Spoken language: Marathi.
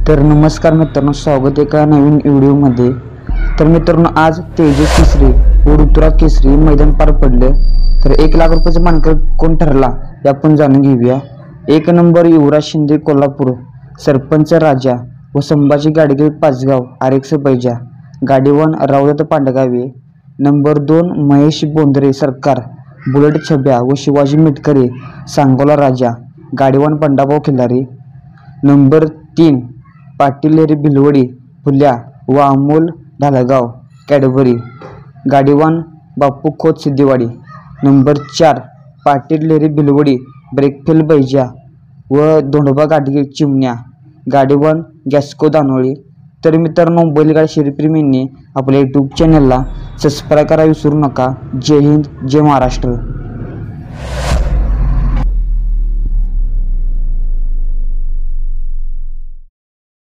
तर नमस्कार मित्रांनो, स्वागत आहे एका नवीन व्हिडिओमध्ये। तर मित्रांनो, आज तेजस केसरी व ऋतुराज केसरी मैदान पार पडले। तर 1 लाख रुपयाचा मानकरी कोण ठरला हे आपण जाणून घेऊया। 1 नंबर युवराज शिंदे कोल्हापूर, सरपंच राजा व संभाजी गाडगे पाचगाव आरेक्स बैजा, गाडीवान रावदत्त पांडगावे। नंबर 2 महेश बोंद्रे सरकार, बुलेट छब्या व शिवाजी मिटकरे सांगोला राजा, गाडीवान पंडाभाऊ खिल्लारी। नंबर 3 पाटील लेरी भिलवडी फुल्या व अमोल ढालगाव कॅडबरी, गाडीवान बापू खोत सिद्धेवाडी। नंबर 4 पाटील लेरी भिलवडी ब्रेकफेल बैजा व धोंडोबा गाडगे चिमण्या, गाडीवान गॅस्को दानोळी। तर मित्रांनो, बैलगाडी शर्यतप्रेमींनी आपल्या यूट्यूब चॅनलला सबस्क्राईब करायला विसरू नका। जय हिंद, जय महाराष्ट्र।